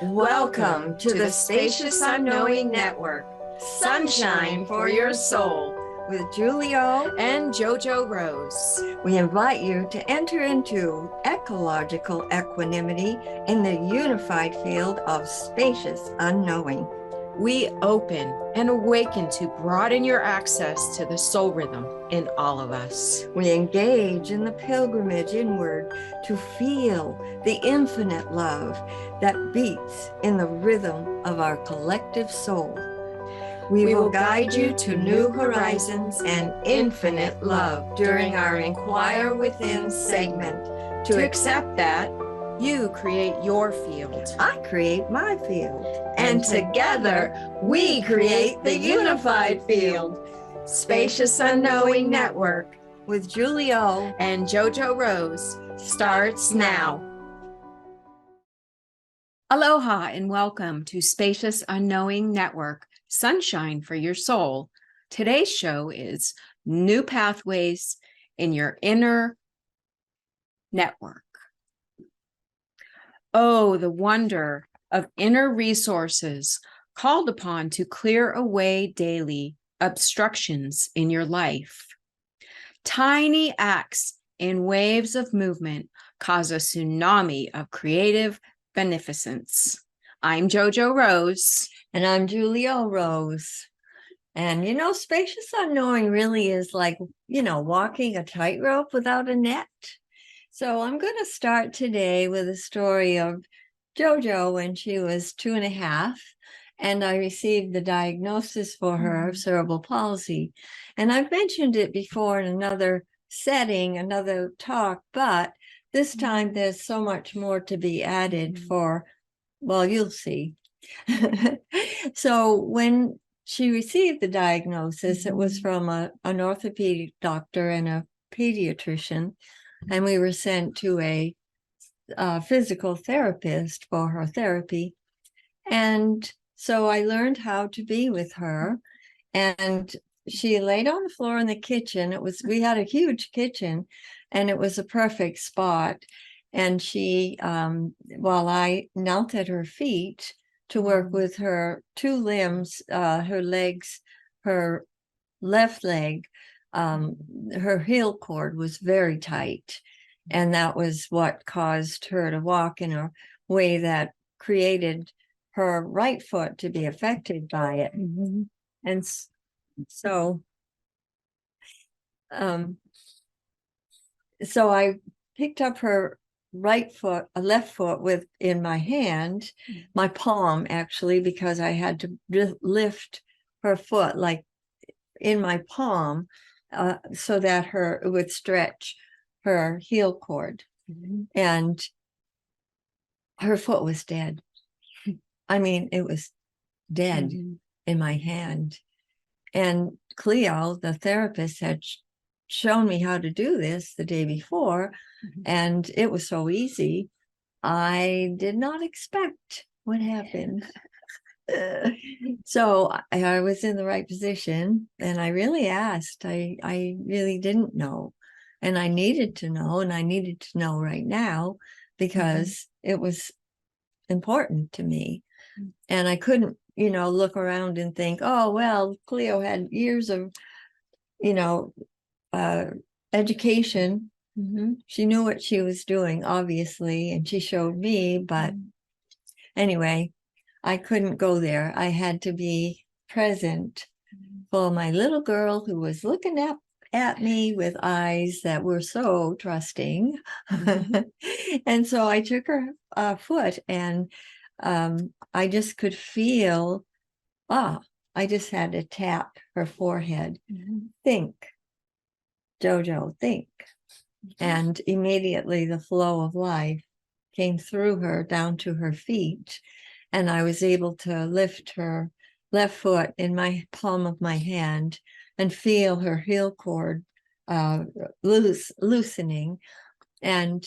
Welcome to the Spacious Unknowing Network, Sunshine for Your Soul, with Julio and JoJo Rose. We invite you to enter into ecological equanimity in the unified field of spacious unknowing. We open and awaken to broaden your access to the soul rhythm in all of us. We engage in the pilgrimage inward to feel the infinite love that beats in the rhythm of our collective soul. We will guide you to new horizons and infinite love during our Inquire Within segment. To accept that, you create your field. I create my field. And together, we create the unified field. Spacious Unknowing Network with Julio and JoJo Rose starts now. Aloha and welcome to Spacious Unknowing Network, Sunshine for Your Soul. Today's show is New Pathways in Your Inner Network. Oh, the wonder of inner resources called upon to clear away daily obstructions in your life. Tiny acts in waves of movement cause a tsunami of creative beneficence. I'm JoJo Rose. And I'm JoJo Rose. And, spacious unknowing really is like, walking a tightrope without a net. So I'm going to start today with a story of JoJo when she was 2.5, and I received the diagnosis for her of cerebral palsy. And I've mentioned it before in another setting, another talk, but this time there's so much more to be added for, well, you'll see. So when she received the diagnosis, it was from an orthopedic doctor and a pediatrician, and we were sent to a physical therapist for her therapy. And so I learned how to be with her, and she laid on the floor in the kitchen. We had a huge kitchen, and it was a perfect spot. And she, while I knelt at her feet to work with her two limbs, her legs, her left leg, her heel cord was very tight. And that was what caused her to walk in a way that created her right foot to be affected by it. And so I picked up her left foot in my hand, my palm actually, because I had to lift her foot like in my palm so that it would stretch her heel cord. And her foot was dead. I mean, it was dead in my hand. And Cleo, the therapist, had shown me how to do this the day before, and it was so easy. I did not expect what happened. So I was in the right position, and I really asked. I really didn't know, and I needed to know, and I needed to know right now because it was important to me. And I couldn't, look around and think, oh, well, Cleo had years of, education. She knew what she was doing, obviously, and she showed me. But anyway, I couldn't go there. I had to be present for my little girl who was looking at me with eyes that were so trusting. And so I took her foot, and I just could feel, I just had to tap her forehead. Think, JoJo, think. And immediately the flow of life came through her down to her feet. And I was able to lift her left foot in my palm of my hand and feel her heel cord loosening. And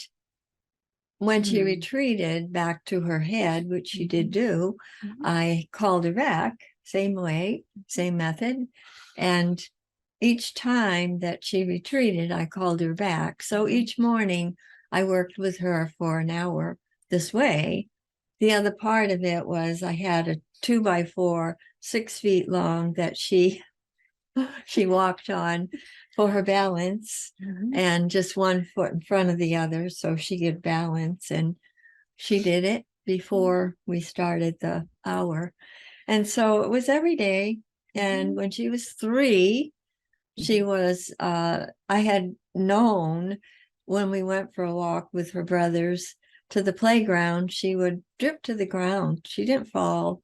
when she Mhm. retreated back to her head, which she did do, Mhm. I called her back, same way, same method. And each time that she retreated, I called her back. So each morning I worked with her for an hour this way. The other part of it was I had a 2x4, 6 feet long, that she walked on for her balance, Mhm. and just one foot in front of the other so she could balance. And she did it before we started the hour. And so it was every day. And when she was 3, she was, I had known when we went for a walk with her brothers to the playground, she would drip to the ground. She didn't fall.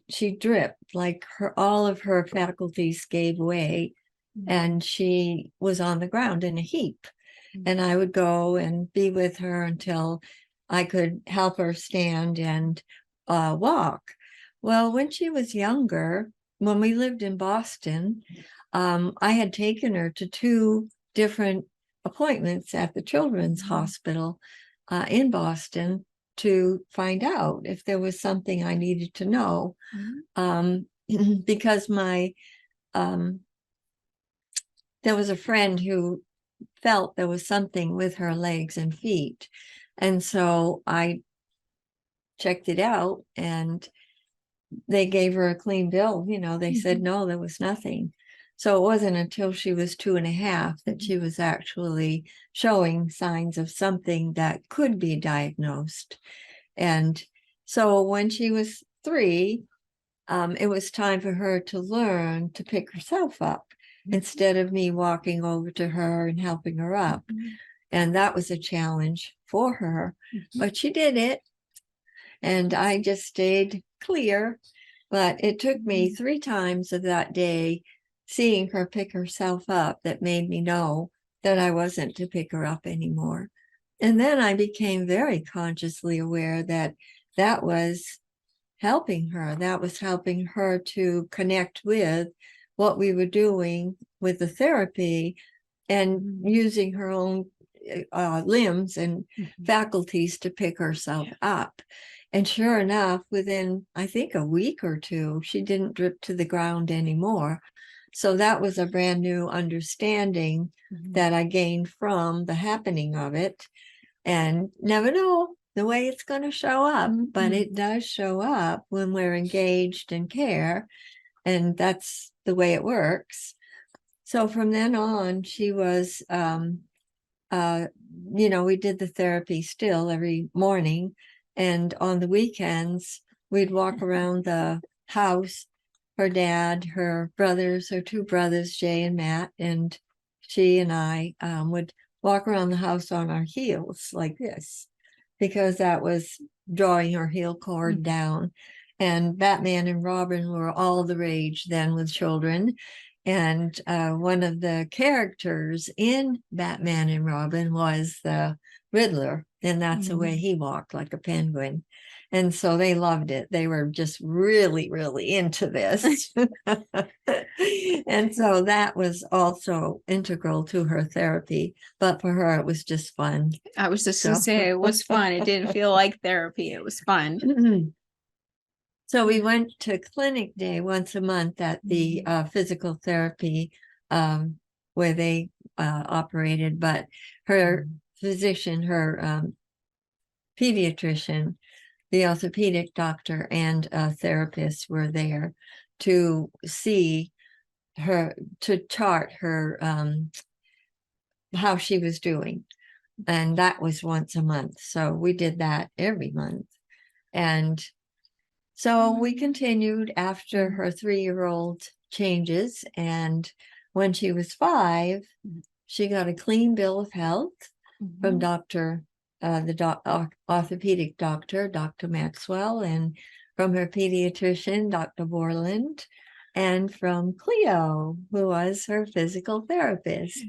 She dripped, like all of her faculties gave way, and she was on the ground in a heap. And I would go and be with her until I could help her stand and walk. Well, when she was younger, when we lived in Boston, I had taken her to 2 different appointments at the Children's Hospital in Boston to find out if there was something I needed to know. Because um, there was a friend who felt there was something with her legs and feet. And so I checked it out, and they gave her a clean bill. They said, no, there was nothing. So it wasn't until she was 2.5 that she was actually showing signs of something that could be diagnosed. And so when she was 3, it was time for her to learn to pick herself up instead of me walking over to her and helping her up. And that was a challenge for her, but she did it. And I just stayed clear. But it took me 3 times of that day seeing her pick herself up that made me know that I wasn't to pick her up anymore. And then I became very consciously aware that that was helping her. That was helping her to connect with what we were doing with the therapy and using her own limbs and faculties to pick herself up. And sure enough, within, I think, a week or 2, she didn't drip to the ground anymore. So that was a brand new understanding that I gained from the happening of it. And never know the way it's going to show up, but it does show up when we're engaged and care. And that's the way it works. So from then on, she was, we did the therapy still every morning. And on the weekends, we'd walk around the house. Her dad, her brothers, her 2 brothers, Jay and Matt, and she and I would walk around the house on our heels like this, because that was drawing her heel cord down. And Batman and Robin were all the rage then with children. And one of the characters in Batman and Robin was the Riddler, and that's the way he walked, like a penguin. And so they loved it. They were just really, really into this. And so that was also integral to her therapy. But for her, it was just fun. I was just going to say it was fun. It didn't feel like therapy. It was fun. So we went to clinic day once a month at the physical therapy where they operated, but her physician, her pediatrician, the orthopedic doctor, and a therapist were there to see her, to chart her how she was doing. And that was once a month. So we did that every month. And so we continued after her 3-year-old changes. And when she was 5, she got a clean bill of health from the orthopedic doctor, Dr. Maxwell, and from her pediatrician, Dr. Borland, and from Cleo, who was her physical therapist.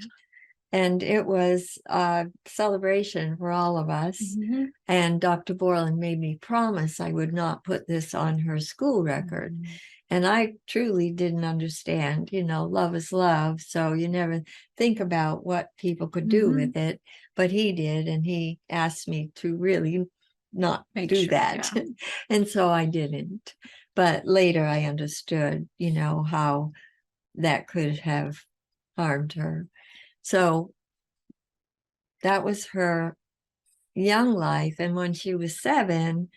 And it was a celebration for all of us. Mhm. And Dr. Borland made me promise I would not put this on her school record. Mhm. And I truly didn't understand, love is love. So you never think about what people could do Mhm. with it. But he did. And he asked me to really not Make do sure, that. yeah. And so I didn't. But later I understood, how that could have harmed her. So that was her young life. And when she was 7,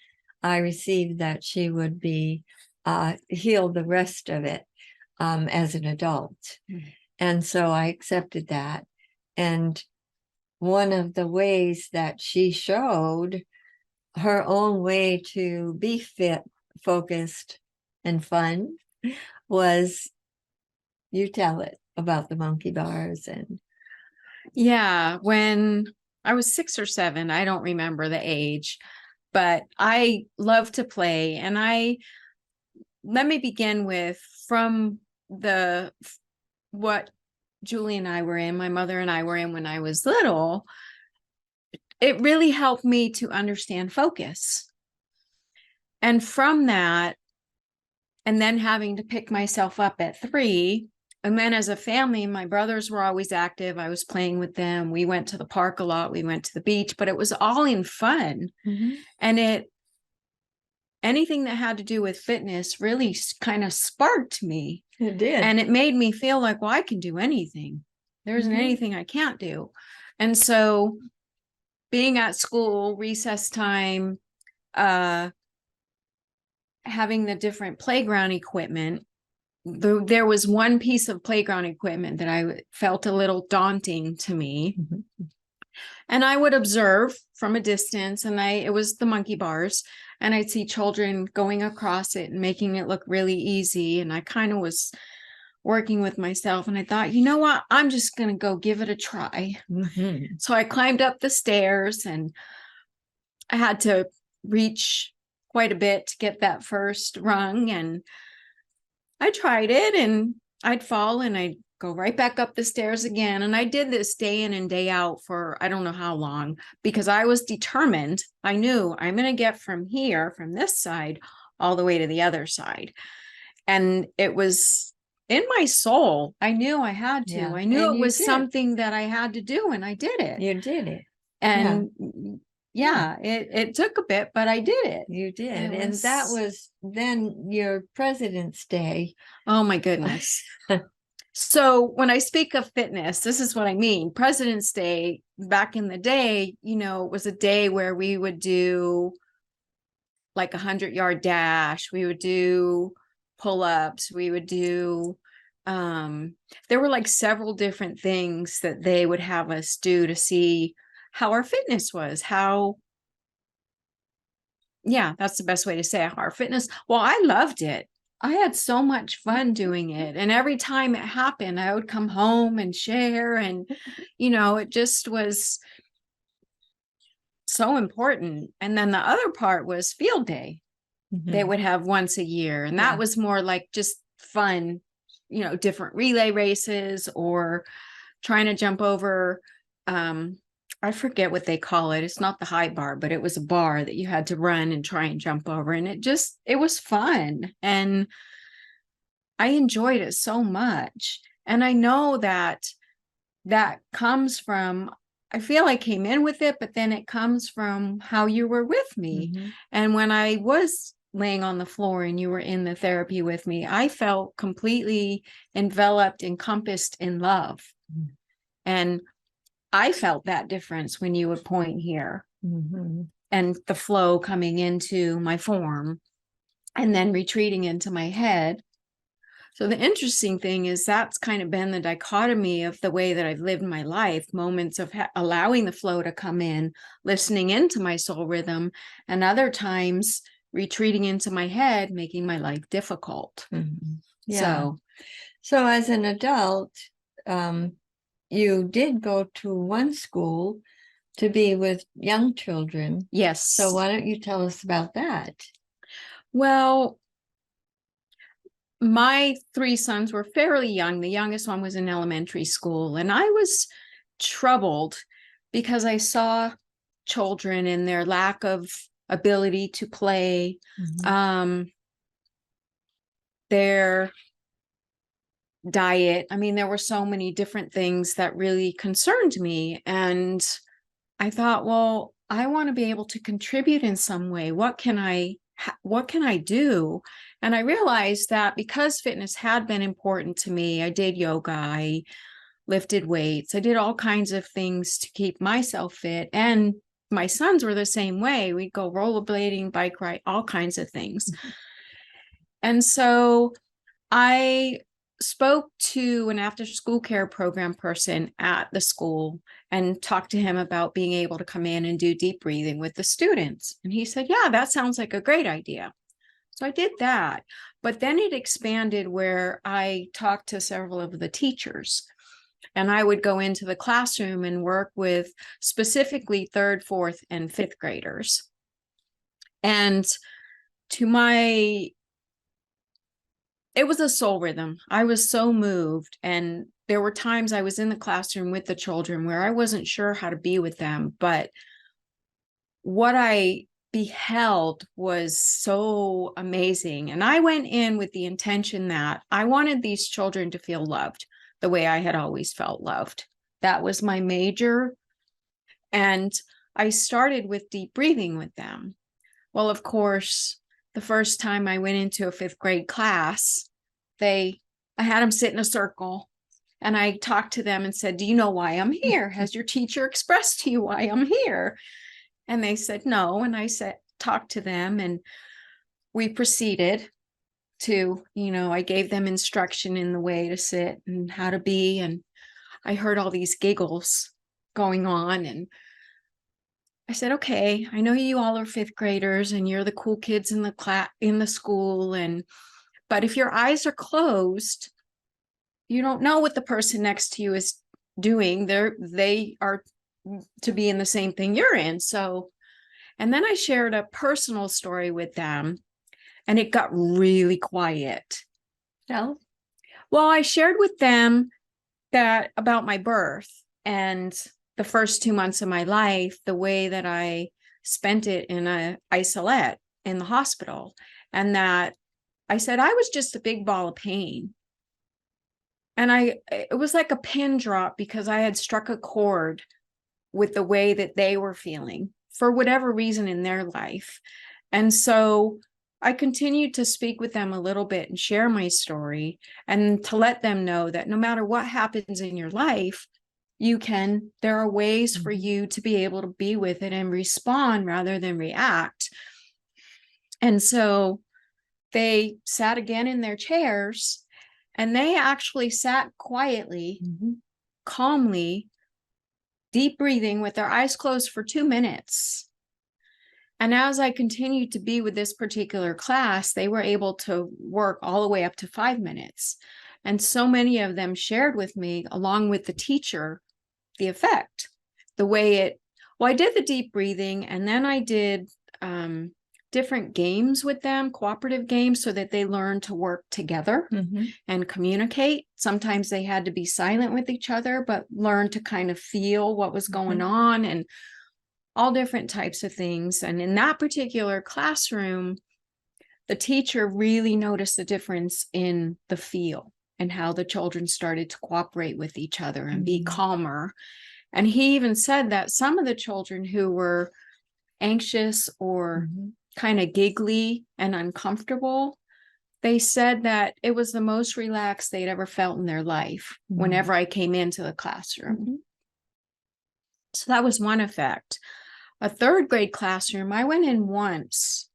I received that she would be healed the rest of it as an adult. Mhm. And so I accepted that. And one of the ways that she showed her own way to be fit, focused, and fun was, you tell it about the monkey bars. And Yeah, when I was 6 or 7, I don't remember the age, but I love to play. And let me begin with from what Julie and I were in, my mother and I were in when I was little. It really helped me to understand focus. And from that, and then having to pick myself up at 3. And then as a family, my brothers were always active. I was playing with them. We went to the park a lot. We went to the beach, but it was all in fun. And anything that had to do with fitness really kind of sparked me. it did. And it made me feel like, well, I can do anything. There isn't anything I can't do. And so being at school, recess time, having the different playground equipment, there was one piece of playground equipment that I felt a little daunting to me. And I would observe from a distance, and it was the monkey bars, and I'd see children going across it and making it look really easy. And I kind of was working with myself, and I thought, you know what, I'm just going to go give it a try. So I climbed up the stairs, and I had to reach quite a bit to get that first rung. And I tried it, and I'd fall and I'd go right back up the stairs again. And I did this day in and day out for I don't know how long, because I was determined. I knew I'm going to get from here, from this side, all the way to the other side. And it was in my soul. I knew I had to. Yeah. I knew And it you was did. something that I had to do, and I did it. You did it. And it took a bit, but I did it. You did. It And that was- was then your President's Day. Oh my goodness. So when I speak of fitness, this is what I mean. President's Day back in the day, was a day where we would do like 100-yard dash. We would do pull-ups. We would do, there were like several different things that they would have us do to see how our fitness was, that's the best way to say it, our fitness. Well, I loved it. I had so much fun doing it. And every time it happened, I would come home and share. And, it just was so important. And then the other part was field day. They would have once a year. And that was more like just fun, different relay races or trying to jump over. I forget what they call it. It's not the high bar, but it was a bar that you had to run and try and jump over. And it was fun. And I enjoyed it so much. And I know that comes from, I feel I came in with it, but then it comes from how you were with me. And when I was laying on the floor and you were in the therapy with me, I felt completely enveloped, encompassed in love. And I felt that difference when you would point here and the flow coming into my form and then retreating into my head. So the interesting thing is that's kind of been the dichotomy of the way that I've lived my life, moments of allowing the flow to come in, listening into my soul rhythm, and other times retreating into my head, making my life difficult. So as an adult, you did go to one school to be with young children. Yes. So why don't you tell us about that? Well, my 3 sons were fairly young. The youngest one was in elementary school, and I was troubled because I saw children and their lack of ability to play, their diet. I mean, there were so many different things that really concerned me. And I thought, well, I want to be able to contribute in some way. What can I do? And I realized that because fitness had been important to me, I did yoga, I lifted weights, I did all kinds of things to keep myself fit. And my sons were the same way. We'd go rollerblading, bike ride, all kinds of things. And so I spoke to an after school care program person at the school and talked to him about being able to come in and do deep breathing with the students. And he said, yeah, that sounds like a great idea. So I did that. But then it expanded where I talked to several of the teachers. And I would go into the classroom and work with specifically 3rd, 4th, and 5th graders. And it was a soul rhythm. I was so moved. And there were times I was in the classroom with the children where I wasn't sure how to be with them. But what I beheld was so amazing. And I went in with the intention that I wanted these children to feel loved the way I had always felt loved. That was my major. And I started with deep breathing with them. Well, of course, the first time I went into a 5th grade class, I had them sit in a circle and I talked to them and said, do you know why I'm here? Has your teacher expressed to you why I'm here? And they said, no. And I talked to them and we proceeded to, I gave them instruction in the way to sit and how to be. And I heard all these giggles going on. And I said, okay, I know you all are 5th graders and you're the cool kids in the class, in the school. But if your eyes are closed, you don't know what the person next to you is doing. They are to be in the same thing you're in. So, and then I shared a personal story with them and it got really quiet. No. Well, I shared with them that about my birth and the first 2 months of my life, the way that I spent it in a isolette in the hospital. And that I said, I was just a big ball of pain. And it was like a pin drop because I had struck a chord with the way that they were feeling for whatever reason in their life. And so I continued to speak with them a little bit and share my story and to let them know that no matter what happens in your life, there are ways for you to be able to be with it and respond rather than react. And so they sat again in their chairs and they actually sat quietly, calmly, deep breathing with their eyes closed for 2 minutes. And as I continued to be with this particular class, they were able to work all the way up to 5 minutes. And so many of them shared with me, along with the teacher, the effect, I did the deep breathing and then I did different games with them, cooperative games, so that they learned to work together and communicate. Sometimes they had to be silent with each other, but learn to kind of feel what was going on and all different types of things. And in that particular classroom, the teacher really noticed the difference in the feel and how the children started to cooperate with each other and be calmer. And he even said that some of the children who were anxious or kind of giggly and uncomfortable, they said that it was the most relaxed they'd ever felt in their life whenever I came into the classroom. So that was one effect. A 3rd grade classroom, I went in once,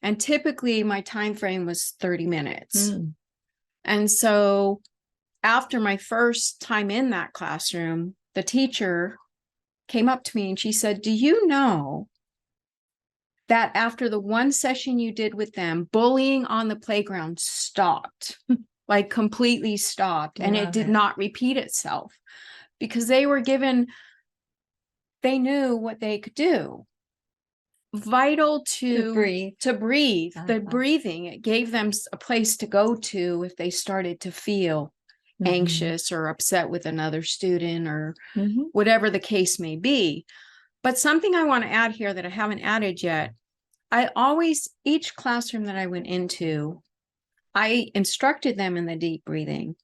and typically my time frame was 30 minutes. And so after my first time in that classroom, the teacher came up to me and she said, do you know that after the one session you did with them, bullying on the playground stopped, like completely stopped, and it did not repeat itself because they knew what they could do. Vital to breathe. The breathing, it gave them a place to go to if they started to feel anxious or upset with another student or Mhm. whatever the case may be. But something I want to add here that I haven't added yet, each classroom that I went into, I instructed them in the deep breathing,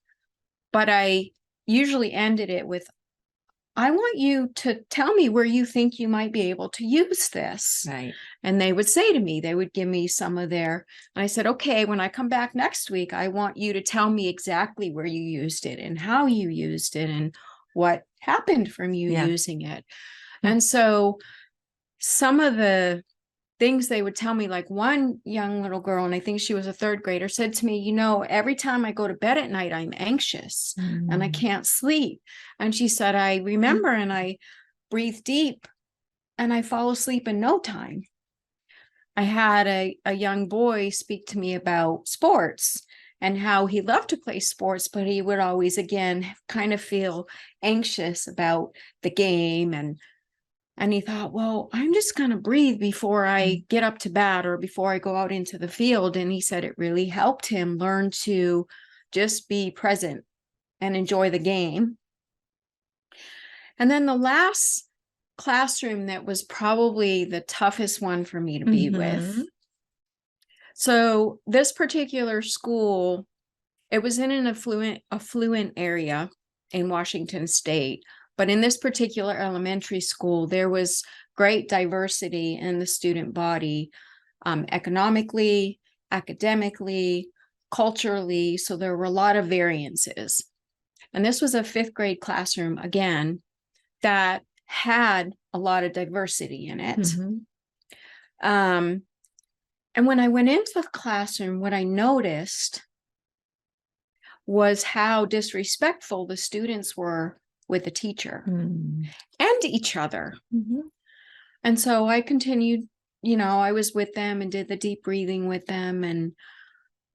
but I usually ended it with, I want you to tell me where you think you might be able to use this. Right. And they would say to me, they would give me some of their, and I said, okay, when I come back next week, I want you to tell me exactly where you used it and how you used it and what happened from you using it. And so some of the things they would tell me, like one young little girl, and I think she was a third grader, said to me, you know, every time I go to bed at night, I'm anxious and I can't sleep. And she said, I remember and I breathe deep and I fall asleep in no time. I had a young boy speak to me about sports and how he loved to play sports, but he would always, again, kind of feel anxious about the game. And he thought, well, I'm just going to breathe before I get up to bat or before I go out into the field. And he said it really helped him learn to just be present and enjoy the game. And then the last classroom that was probably the toughest one for me to be with. So this particular school, it was in an affluent area in Washington State. But in this particular elementary school, there was great diversity in the student body, economically, academically, culturally. So there were a lot of variances. And this was a 5th grade classroom, again, that had a lot of diversity in it. And when I went into the classroom, what I noticed was how disrespectful the students were with the teacher and each other. And so I continued, you know, I was with them and did the deep breathing with them and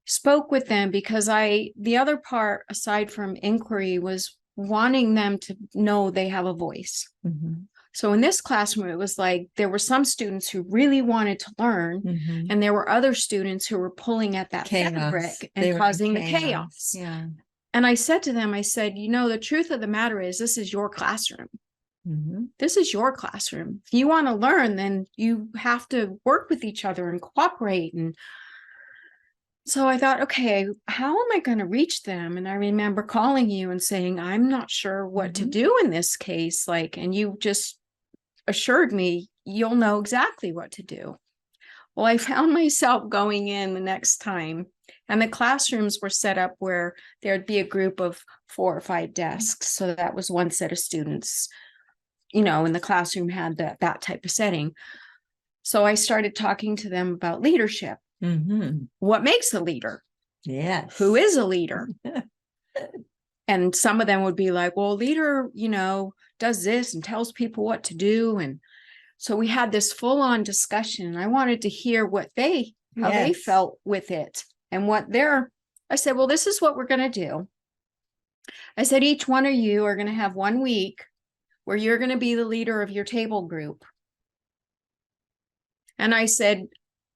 spoke with them because the other part, aside from inquiry, was wanting them to know they have a voice. So in this classroom, it was like there were some students who really wanted to learn, and there were other students who were pulling at that fabric and causing the chaos. And I said to them, I said, you know, the truth of the matter is this is your classroom. This is your classroom. If you want to learn, then you have to work with each other and cooperate. And so I thought, okay, how am I going to reach them? And I remember calling you and saying, I'm not sure what to do in this case. Like, and you just assured me you'll know exactly what to do. Well, I found myself going in the next time, and the classrooms were set up where there'd be a group of 4 or 5 desks. So that was one set of students, you know, and the classroom had that type of setting. So I started talking to them about leadership. What makes a leader? Who is a leader? And some of them would be like, well, a leader, you know, does this and tells people what to do. And so we had this full-on discussion. I wanted to hear how they felt with it and I said, well, this is what we're going to do. I said, each one of you are going to have 1 week where you're going to be the leader of your table group. And I said,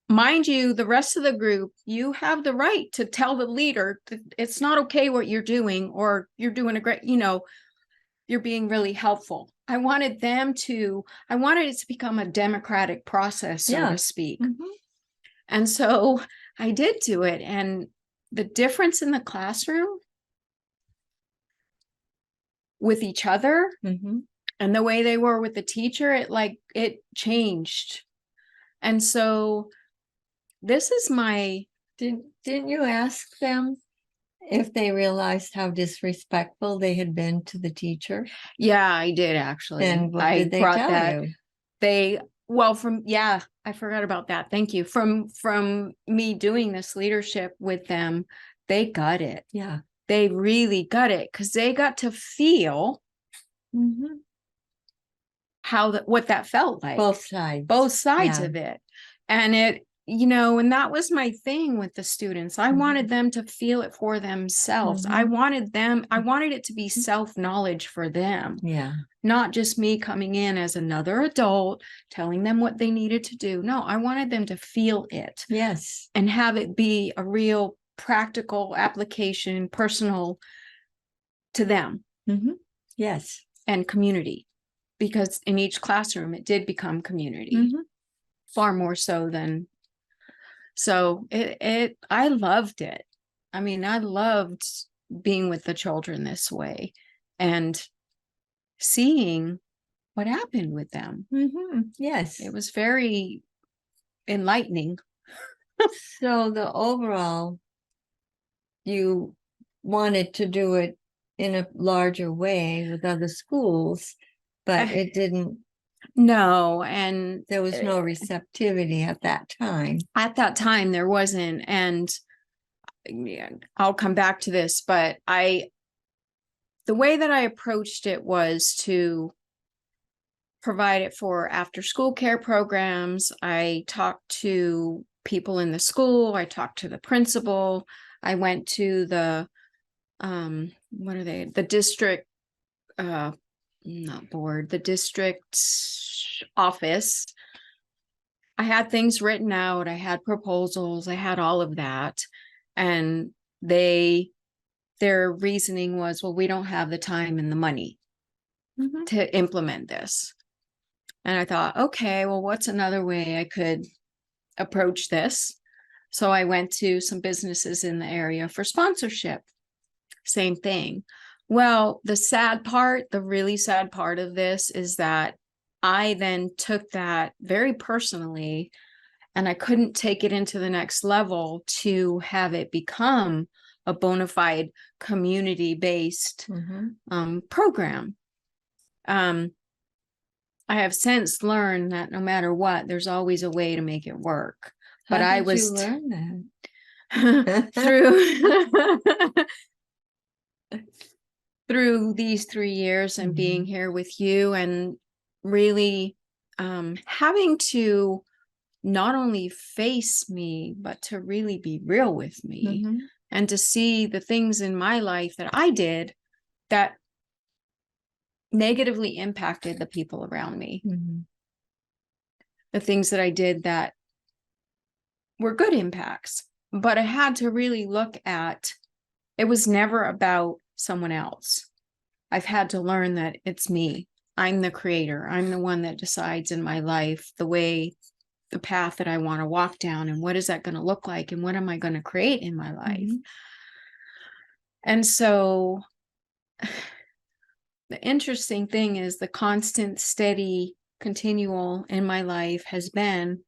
mind you, the rest of the group, you have the right to tell the leader that it's not okay what you're doing, or you're doing a great, you know, you're being really helpful. I wanted it to become a democratic process, so to speak. And so I did do it. And the difference in the classroom with each other and the way they were with the teacher, it changed. And so this is didn't you ask them if they realized how disrespectful they had been to the teacher? Yeah, I did actually. And what did they tell you? I forgot about that. Thank you. From me doing this leadership with them, they got it. Yeah. They really got it because they got to feel what that felt like. Both sides of it. And it, you know, and that was my thing with the students. I wanted them to feel it for themselves. I wanted it to be self-knowledge for them. Yeah. Not just me coming in as another adult, telling them what they needed to do. No, I wanted them to feel it. Yes. And have it be a real practical application, personal to them Yes. and community, because in each classroom it did become community, far more so than. So I loved it. I mean, I loved being with the children this way and seeing what happened with them. Yes. It was very enlightening. So the overall, you wanted to do it in a larger way with other schools, but it didn't. No, and There was no receptivity at that time. At that time there wasn't, and I'll come back to this, but the way that I approached it was to provide it for after school care programs. I talked to people in the school. I talked to the principal. I went to the what are they? The district not board, the district office. I had things written out. I had proposals. I had all of that. And their reasoning was, well, we don't have the time and the money to implement this. And I thought, okay, well, what's another way I could approach this? So I went to some businesses in the area for sponsorship. Same thing. Well, the really sad part of this is that I then took that very personally, and I couldn't take it into the next level to have it become a bona fide community-based program. I have since learned that no matter what, there's always a way to make it work. But How did you learn that? through these 3 years and being here with you, and really having to not only face me, but to really be real with me, and to see the things in my life that I did that negatively impacted the people around me. The things that I did that were good impacts, but I had to really look at, it was never about someone else. I've had to learn that it's me. I'm the creator. I'm the one that decides in my life the path that I want to walk down, and what is that going to look like, and what am I going to create in my life. And so the interesting thing is the constant, steady, continual in my life has been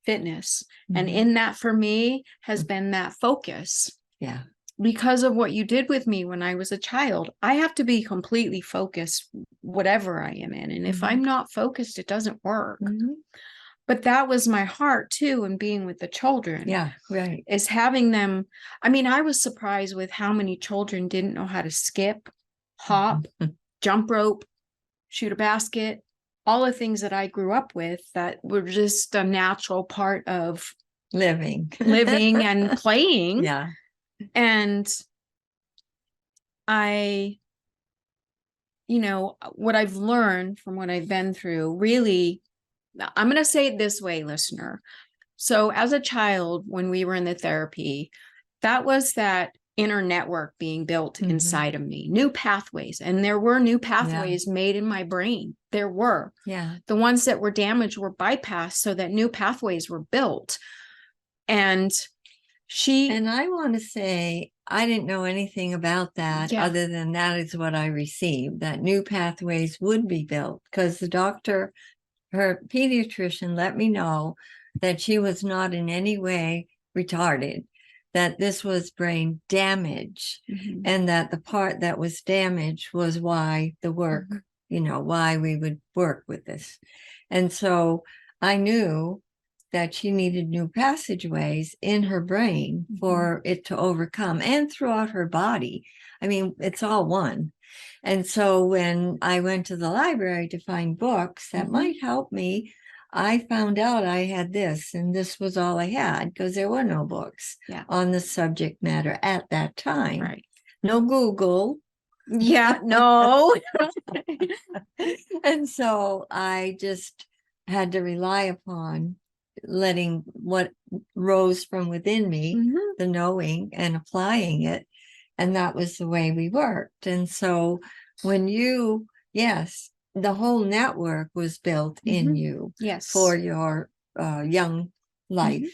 fitness. And in that, for me, has been that focus. Yeah. Because of what you did with me when I was a child, I have to be completely focused, whatever I am in. And if I'm not focused, it doesn't work. But that was my heart too, in being with the children. Yeah, right. Is having them. I mean, I was surprised with how many children didn't know how to skip, hop, jump rope, shoot a basket, all the things that I grew up with that were just a natural part of living and playing. Yeah. And what I've learned from what I've been through, really, I'm going to say it this way, listener. So as a child, when we were in the therapy, that was that inner network being built inside of me, new pathways. And there were new pathways made in my brain. There were. Yeah. The ones that were damaged were bypassed so that new pathways were built. And I want to say, I didn't know anything about that other than that is what I received, that new pathways would be built, because the doctor, her pediatrician, let me know that she was not in any way retarded, that this was brain damage, and that the part that was damaged was why the work, why we would work with this. And so I knew that she needed new passageways in her brain for it to overcome, and throughout her body. I mean, it's all one. And so when I went to the library to find books that might help me, I found out I had this, and this was all I had, because there were no books on the subject matter at that time. Right. No Google. Yeah, no. And so I just had to rely upon letting what rose from within me, the knowing, and applying it. and that was the way we worked. And so when yes, the whole network was built in you Yes. for your young life.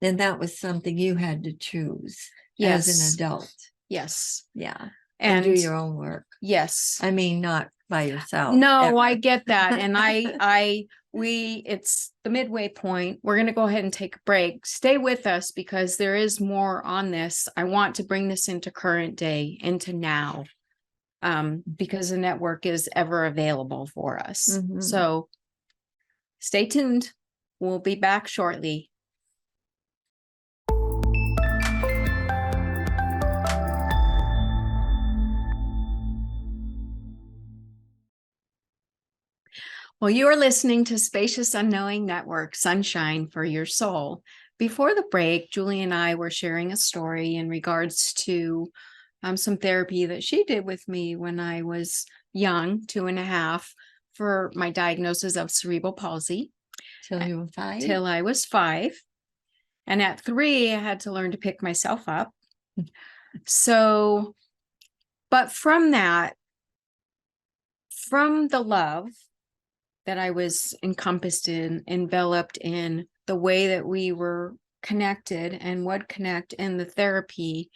Then that was something you had to choose as an adult. Yes. Yeah. And do your own work. Yes. I mean, not by yourself. No, ever. I get that. And it's the midway point. We're going to go ahead and take a break. Stay with us because there is more on this. I want to bring this into current day, into now, because the network is ever available for us. So stay tuned. We'll be back shortly. Well, you are listening to Spacious Unknowing Network, Sunshine for Your Soul. Before the break, Julie and I were sharing a story in regards to some therapy that she did with me when I was young, 2.5, for my diagnosis of cerebral palsy. Till you were 5? Till I was 5. And at 3, I had to learn to pick myself up. So, but from that, from the love that I was encompassed in, enveloped in, the way that we were connected and would connect in the therapy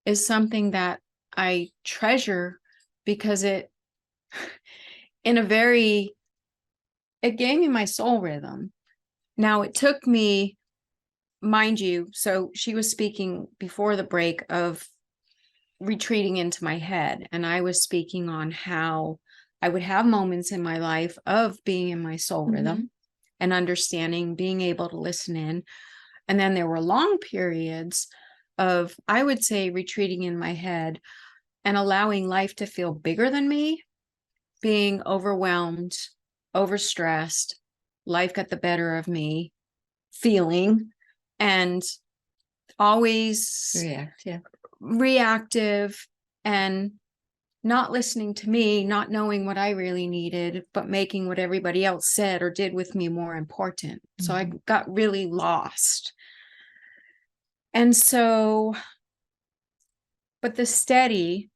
is something that I treasure because it gave me my soul rhythm. Now it took me, mind you, so she was speaking before the break of retreating into my head, and I was speaking on how I would have moments in my life of being in my soul rhythm and understanding, being able to listen in. And then there were long periods of, I would say, retreating in my head and allowing life to feel bigger than me, being overwhelmed, overstressed, life got the better of me, feeling, and always reactive and not listening to me, not knowing what I really needed, but making what everybody else said or did with me more important. So I got really lost. And so, but the steady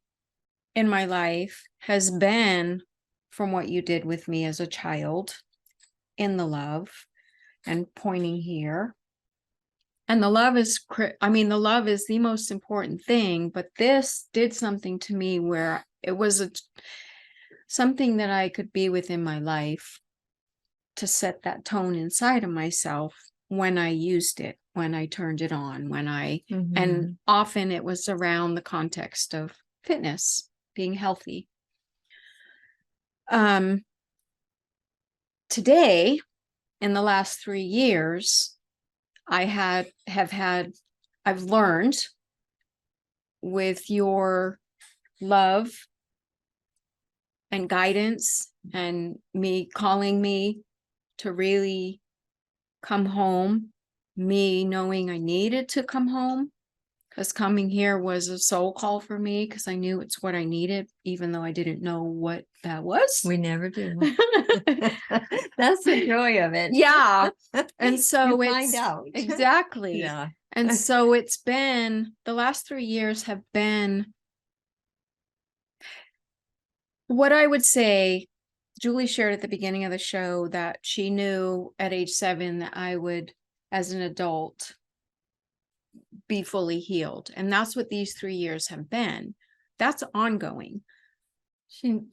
in my life has been from what you did with me as a child in the love and pointing here. And the love is, the love is the most important thing, but this did something to me where it was something that I could be within my life to set that tone inside of myself when I used it, when I turned it on, and often it was around the context of fitness, being healthy. Today, in the last 3 years, I've learned with your love and guidance and me calling me to really come home, me knowing I needed to come home, because coming here was a soul call for me because I knew it's what I needed, even though I didn't know what that was. We never do. That's the joy of it. Yeah. And so you find out. Exactly. Yeah. And so it's been, the last 3 years have been what I would say. Julie shared at the beginning of the show that she knew at age 7 that I would, as an adult, be fully healed. And that's what these 3 years have been. That's ongoing.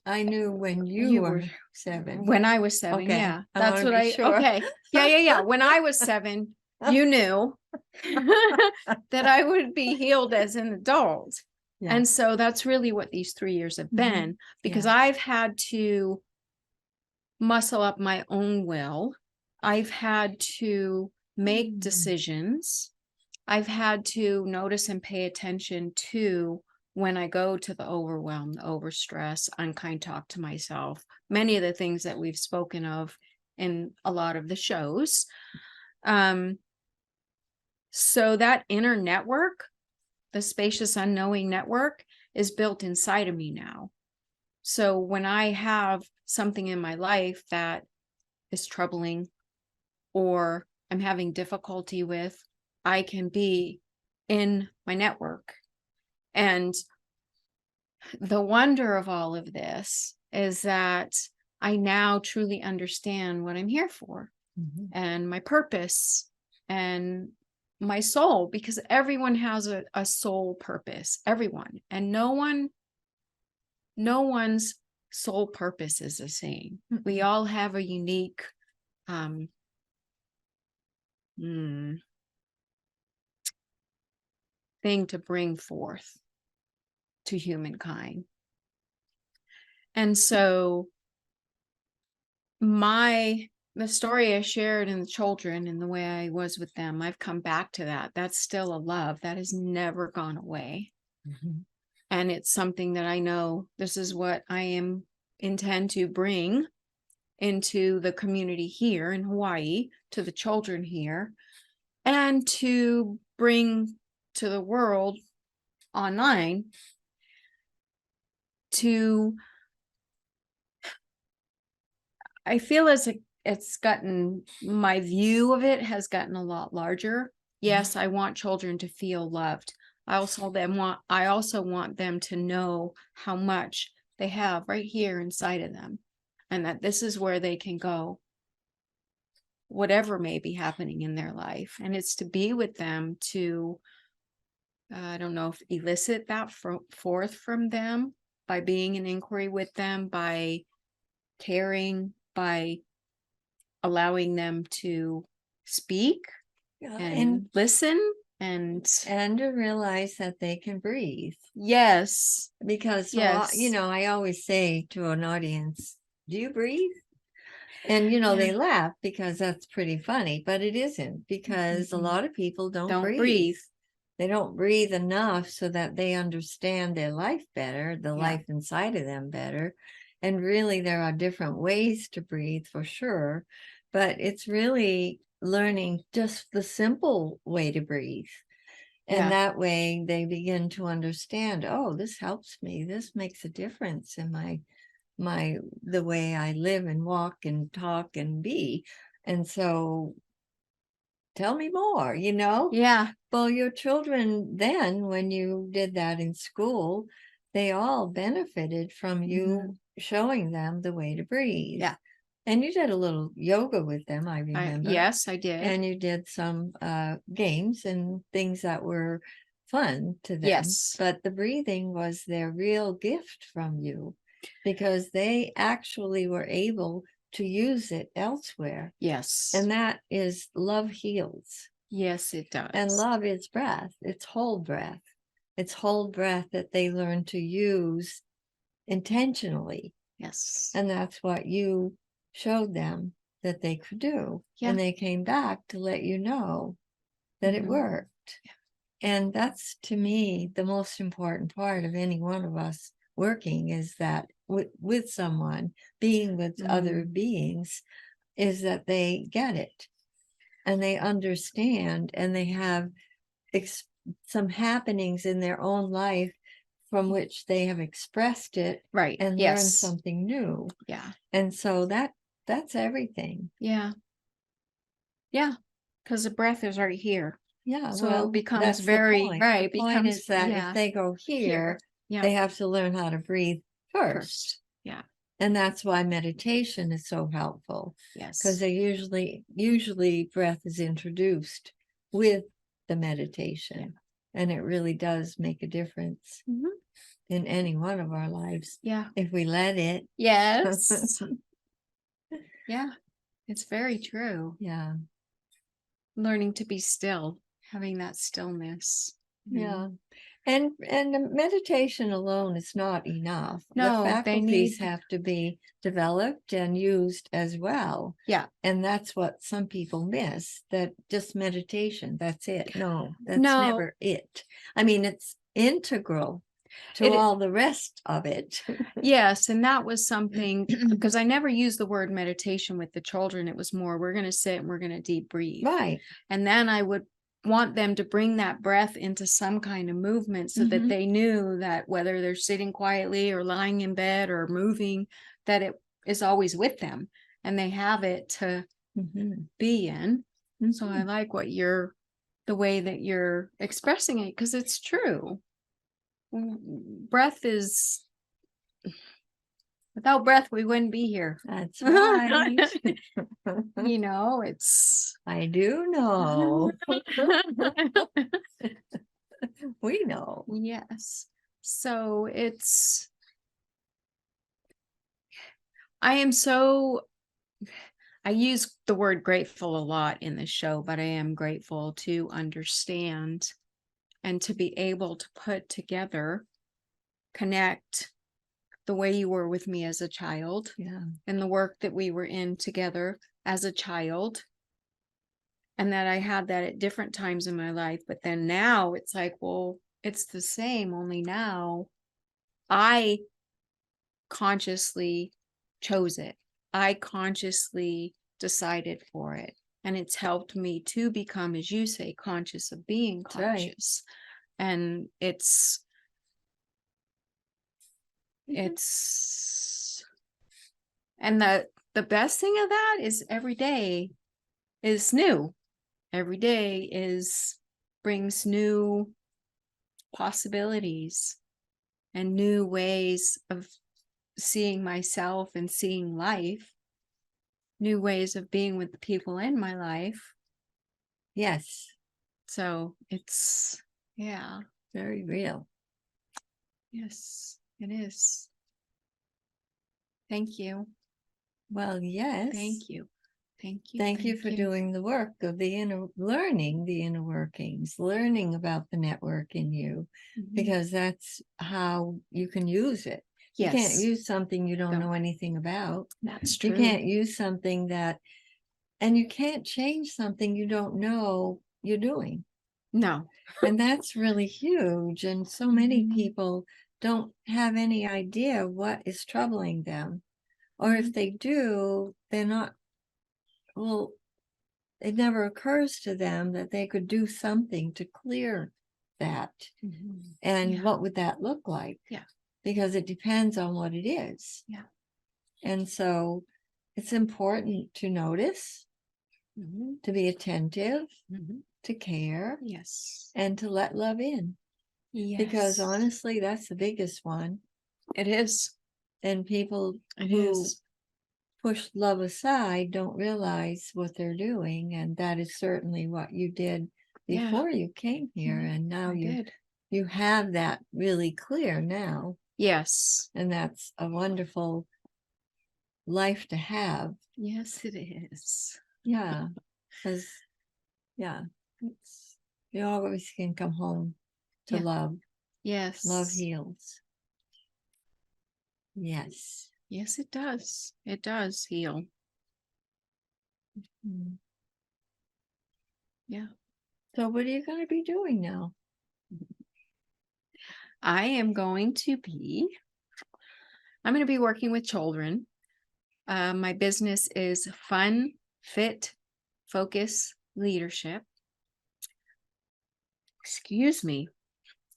I knew when you were 7. When I was 7, okay. yeah. That's what sure. okay. Yeah. When I was 7, you knew that I would be healed as an adult. Yeah. And so that's really what these 3 years have been, because I've had to muscle up my own will. I've had to make decisions. I've had to notice and pay attention to when I go to the overwhelm, the overstress, unkind talk to myself, many of the things that we've spoken of in a lot of the shows. So that inner network, the Spacious Unknowing network, is built inside of me now. So when I have something in my life that is troubling or I'm having difficulty with, I can be in my network And the wonder of all of this is that I now truly understand what I'm here for and my purpose and my soul, because everyone has a soul purpose, everyone. And no one's soul purpose is the same. We all have a unique thing to bring forth to humankind. And so the story I shared in the children and the way I was with them, I've come back to that. That's still a love that has never gone away. And it's something that I know this is what I intend to bring into the community here in Hawaii, to the children here, and to bring to the world online, I feel as it's gotten, my view of it has gotten a lot larger. Yes, I want children to feel loved. I also want them to know how much they have right here inside of them, and that this is where they can go, whatever may be happening in their life. And it's to be with them, to, I don't know, if elicit that forth from them by being in inquiry with them, by caring, by allowing them to speak and listen and to realize that they can breathe. Yes. Because, I always say to an audience, do you breathe? And, they laugh because that's pretty funny, but it isn't, because a lot of people don't breathe. They don't breathe enough so that they understand their life better, the life inside of them better. And really, there are different ways to breathe for sure, but it's really learning just the simple way to breathe. And that way they begin to understand, oh, this helps me. This makes a difference in the way I live and walk and talk and be. And so tell me more, Yeah. Well, your children then, when you did that in school, they all benefited from you showing them the way to breathe. Yeah. And you did a little yoga with them, I remember. Yes, I did. And you did some games and things that were fun to them. Yes. But the breathing was their real gift from you, because they actually were able to use it elsewhere. Yes. And that is love heals. Yes, it does. And love is breath. It's whole breath. It's whole breath that they learn to use intentionally. Yes. And that's what you showed them that they could do. Yeah. And they came back to let you know that it worked. Yeah. And that's, to me, the most important part of any one of us working, is that with someone, being with other beings, is that they get it and they understand, and they have some happenings in their own life from which they have expressed it, right, and learned something new. Yeah. And so that's everything. Yeah. Yeah. Because the breath is right here. Yeah. So well, it becomes that's very, the point. right. The point is that if they go here, they have to learn how to breathe first. Yeah. And that's why meditation is so helpful. Yes. Because they usually breath is introduced with the meditation. And it really does make a difference in any one of our lives. Yeah. If we let it. Yes. Yeah. It's very true. Yeah. Learning to be still, having that stillness. Yeah. And the meditation alone is not enough. No, the faculties have to be developed and used as well. Yeah. And that's what some people miss, that just meditation, that's it. No, that's never it. I mean, it's integral to all the rest of it. Yes. And that was something, because I never used the word meditation with the children. It was more, we're going to sit and we're going to deep breathe. Right. And then I would want them to bring that breath into some kind of movement, so that they knew that whether they're sitting quietly or lying in bed or moving, that it is always with them and they have it to be in. So I like the way that you're expressing it, because it's true. breath is, without breath, we wouldn't be here. That's right. You know, it's. I do know. We know. Yes. So I am so, I use the word grateful a lot in this show, but I am grateful to understand and to be able to put together, connect the way you were with me as a child, Yeah. and the work that we were in together as a child. And that I had that at different times in my life. But then now it's like, well, it's the same, only now I consciously chose it. I consciously decided for it. And it's helped me to become, as you say, conscious of being conscious. Right. And and the best thing of that is every day is new. Every day brings new possibilities and new ways of seeing myself and seeing life, new ways of being with the people in my life. Yes. So it's, yeah. Very real. Yes, it is. Thank you. Well, yes. Thank you. Thank you. Thank you for doing the work of learning the inner workings, learning about the network in you, because that's how you can use it. Yes. You can't use something you don't know anything about. That's true. You can't use something and you can't change something you don't know you're doing. No. And that's really huge. And so many people don't have any idea what is troubling them. Or if they do, they're not, well, it never occurs to them that they could do something to clear that. And what would that look like? Yeah. Because it depends on what it is. Yeah. And so it's important to notice, to be attentive, to care. Yes. And to let love in. Yes. Because honestly, that's the biggest one. It is. And people who push love aside don't realize what they're doing. And that is certainly what you did before you came here. And now you have that really clear now. Yes. And that's a wonderful life to have. Yes, it is. Yeah. Because, you always can come home to love. Yes. Love heals. Yes. Yes, it does. It does heal. Yeah. So what are you going to be doing now? I'm going to be working with children. My business is Fun, Fit, Focus, Leadership. Excuse me.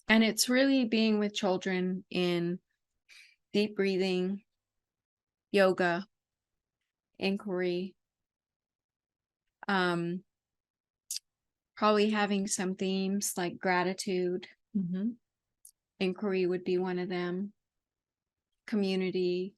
And it's really being with children in deep breathing, yoga, inquiry, probably having some themes like gratitude. Inquiry would be one of them. Community,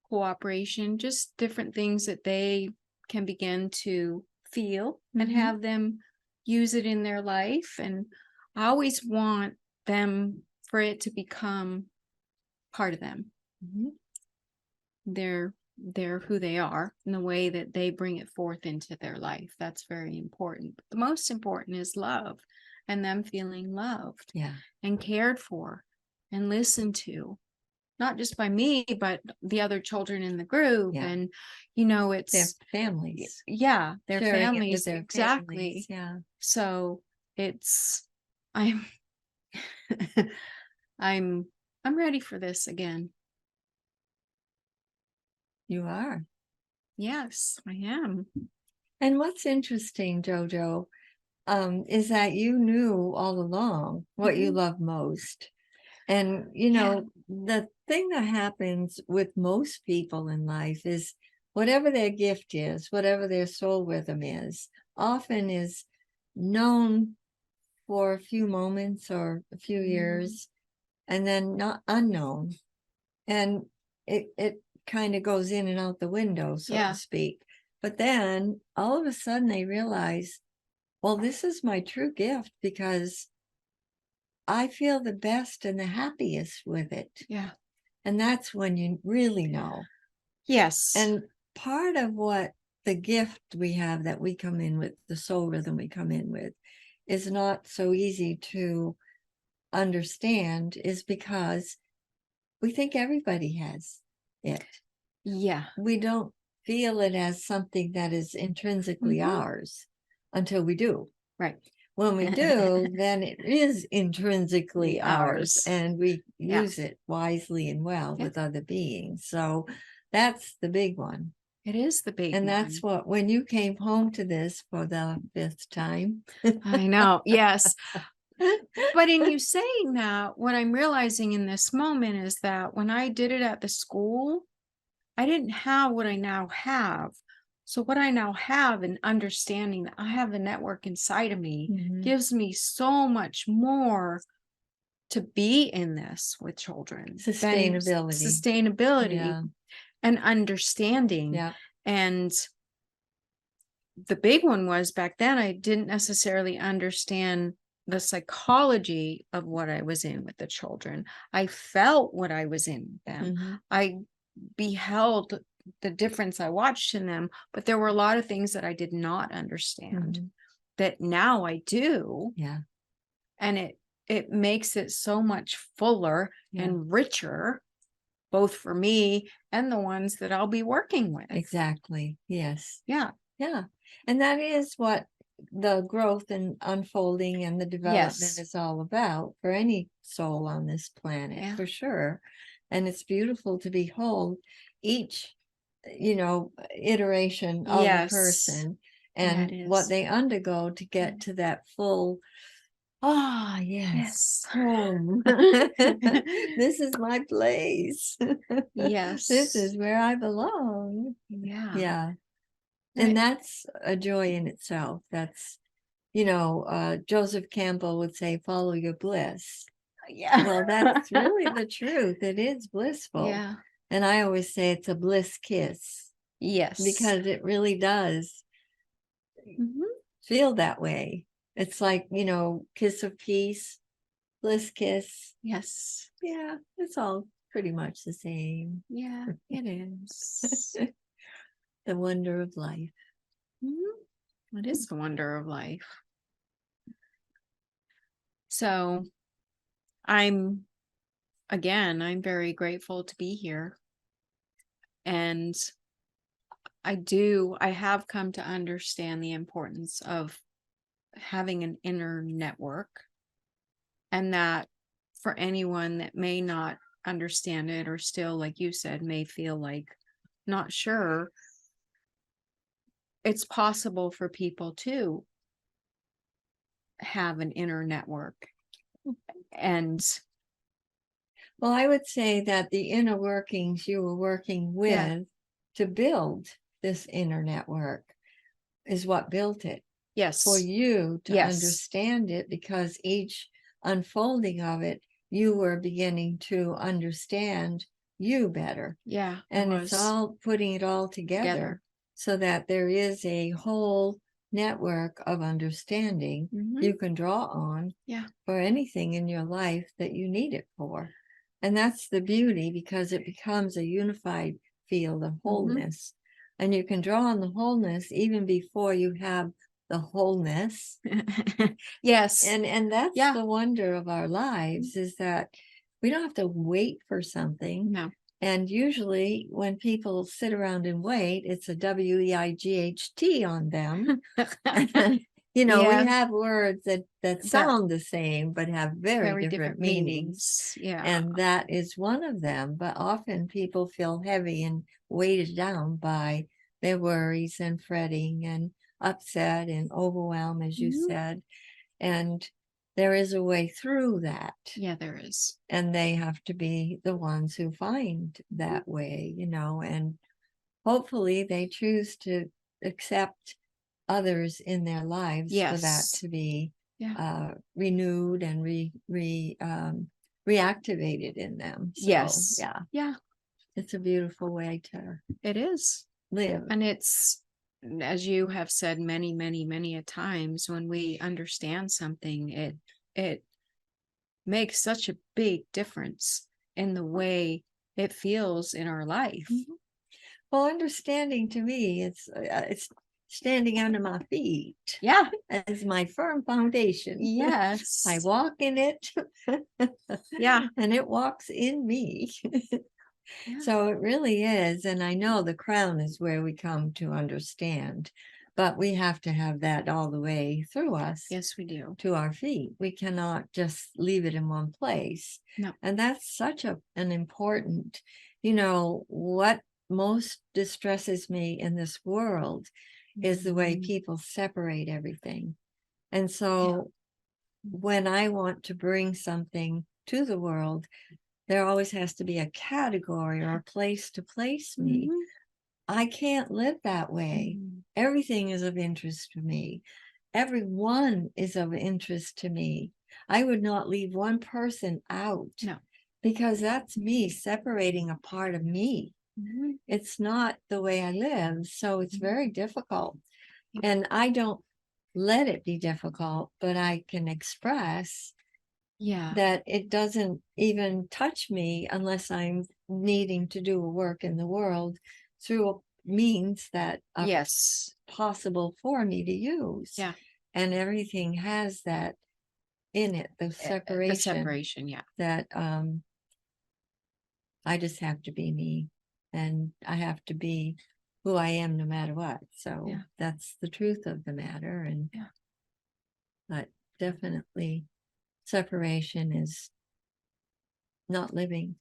cooperation, just different things that they can begin to feel and have them use it in their life. And I always want them for it to become part of them. They're who they are and the way that they bring it forth into their life. That's very important. But the most important is love and them feeling loved and cared for and listened to, not just by me, but the other children in the group. And, it's their families. Yeah. Their families. Their exactly. Families. Yeah. So I'm ready for this again. You are. Yes, I am. And what's interesting, JoJo, is that you knew all along what you love most. And, the thing that happens with most people in life is whatever their gift is, whatever their soul rhythm is, often is known for a few moments or a few years, and then not unknown. And it kind of goes in and out the window, so Yeah. to speak. But then all of a sudden they realize, well, this is my true gift because I feel the best and the happiest with it. Yeah. And that's when you really know. Yes. And part of what the gift we have that we come in with, the soul rhythm we come in with, is not so easy to understand, is because we think everybody has it. Yeah. We don't feel it as something that is intrinsically ours until we do. Right. When we do, then it is intrinsically ours, Ours. and we Yeah. use it wisely and well Yeah. with other beings. So that's the big one. It is the big And one. that's what, when you came home to this for the 5th time. I know. Yes. But in you saying that, what I'm realizing in this moment is that when I did it at the school, I didn't have what I now have. So what I now have and understanding that I have the network inside of me gives me so much more to be in this with children. than Sustainability Yeah. and understanding. Yeah. And the big one was back then, I didn't necessarily understand the psychology of what I was in with the children. I felt what I was in with them. I beheld the difference I watched in them, but there were a lot of things that I did not understand that now I do. Yeah. And it makes it so much fuller and richer, both for me and the ones that I'll be working with. Exactly. Yes. Yeah. Yeah. And that is what the growth and unfolding and the development is all about for any soul on this planet, for sure. And it's beautiful to behold each, iteration of a person and what they undergo to get to that full, yes, home. This is my place. Yes. This is where I belong. Yeah. Yeah. And that's a joy in itself. That's, Joseph Campbell would say, follow your bliss. Yeah. Well, that's really the truth. It is blissful. Yeah. And I always say it's a bliss kiss. Yes. Because it really does feel that way. It's like, kiss of peace, bliss kiss. Yes. Yeah, it's all pretty much the same. Yeah, it is. The wonder of life. It is the wonder of life. So I'm very grateful to be here. And I have come to understand the importance of having an inner network, and that for anyone that may not understand it or still, like you said, may feel like not sure, it's possible for people to have an inner network. And well, I would say that the inner workings you were working with to build this inner network is what built it. Yes. For you to understand it, because each unfolding of it, you were beginning to understand you better. Yeah. And it's all putting it all together so that there is a whole network of understanding you can draw on for anything in your life that you need it for. And that's the beauty, because it becomes a unified field of wholeness. And you can draw on the wholeness even before you have the wholeness. Yes. And that's the wonder of our lives, is that we don't have to wait for something. No. And usually when people sit around and wait, it's a WEIGHT on them. We have words that sound the same, but have very different meanings. Yeah. And that is one of them. But often people feel heavy and weighted down by their worries and fretting and upset and overwhelm, as you said. And there is a way through that. Yeah, there is. And they have to be the ones who find that way, and hopefully they choose to accept others in their lives for that to be renewed and reactivated in them. So, Yes. yeah, Yeah, it's a beautiful way to it is. live. And it's, as you have said many, many, many a times, when we understand something, it makes such a big difference in the way it feels in our life. Well, understanding to me, it's standing under my feet Yeah. as my firm foundation. Yes. I walk in it. Yeah. And it walks in me. Yeah. So it really is. And I know the crown is where we come to understand, but we have to have that all the way through us. Yes, we do. To our feet. We cannot just leave it in one place. No. And that's such an important, what most distresses me in this world is the way people separate everything. And so when I want to bring something to the world, there always has to be a category or a place to place me. I can't live that way. Everything is of interest to me. Everyone is of interest to me. I would not leave one person out. No. Because that's me separating a part of me. It's not the way I live. So it's very difficult. And I don't let it be difficult, but I can express that it doesn't even touch me unless I'm needing to do a work in the world through means that are possible for me to use. Yeah. And everything has that in it, the separation. The separation, yeah. That I just have to be me, and I have to be who I am no matter what. So that's the truth of the matter. And but definitely separation is not living.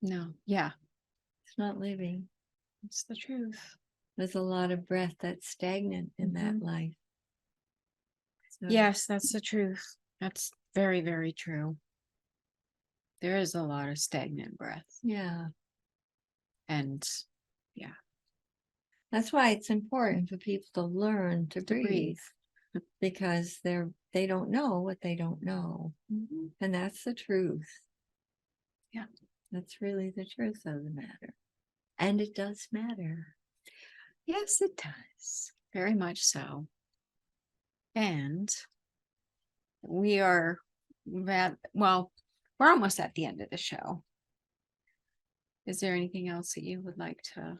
No. Yeah. It's not living. It's the truth. There's a lot of breath that's stagnant in that life. So, yes, that's the truth. That's very, very true. There is a lot of stagnant breath. Yeah. And that's why it's important for people to learn to breathe. Because they don't know what they don't know. And that's the truth. Yeah. That's really the truth of the matter. And it does matter. Yes, it does. Very much so. And we're almost at the end of the show. Is there anything else that you would like to?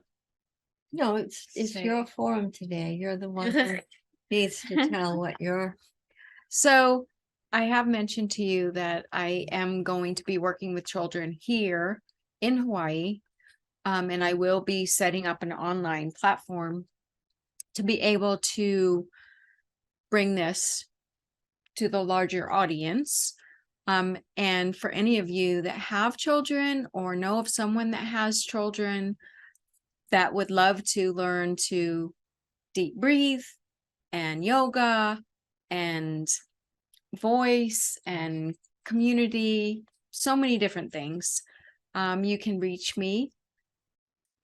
No, it's your forum today. You're the one who needs to tell what you're. So I have mentioned to you that I am going to be working with children here in Hawaii. And I will be setting up an online platform to be able to bring this to the larger audience. And for any of you that have children or know of someone that has children that would love to learn to deep breathe and yoga and voice and community, so many different things, you can reach me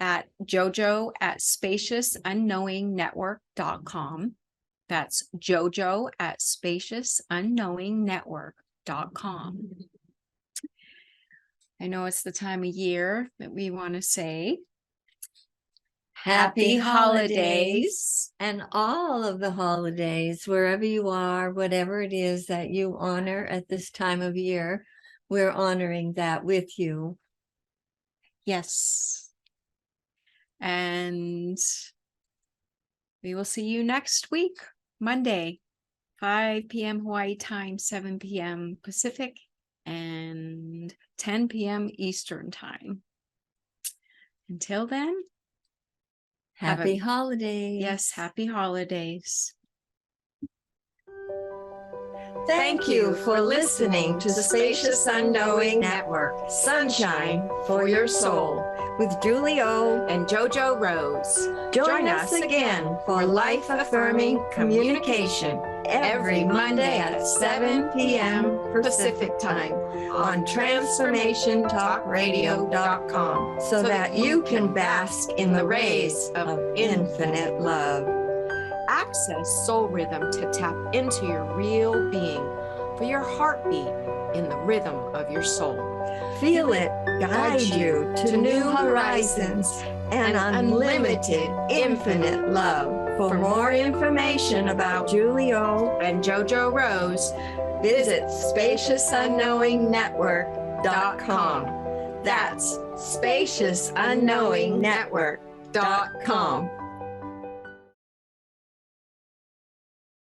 at JoJo at spaciousunknowingnetwork.com. That's JoJo at spaciousunknowingnetwork.com. I know it's the time of year that we want to say happy holidays. And all of the holidays, wherever you are, whatever it is that you honor at this time of year, we're honoring that with you. Yes. And we will see you next week, Monday, 5 p.m. Hawaii time, 7 p.m. Pacific, and 10 p.m. Eastern time. Until then, happy holidays. Yes, happy holidays. Thank you for listening to the Spacious Unknowing Network, Sunshine for Your Soul, with Julie O. and JoJo Rose. Join us again for life-affirming communication every Monday at 7 p.m. Pacific Time on TransformationTalkRadio.com so that you can bask in the rays of infinite love. Access soul rhythm to tap into your real being for your heartbeat in the rhythm of your soul. Feel it guide you to new horizons and unlimited, infinite love. For more information about Julio And JoJo Rose, visit SpaciousUnknowingNetwork.com. That's SpaciousUnknowingNetwork.com.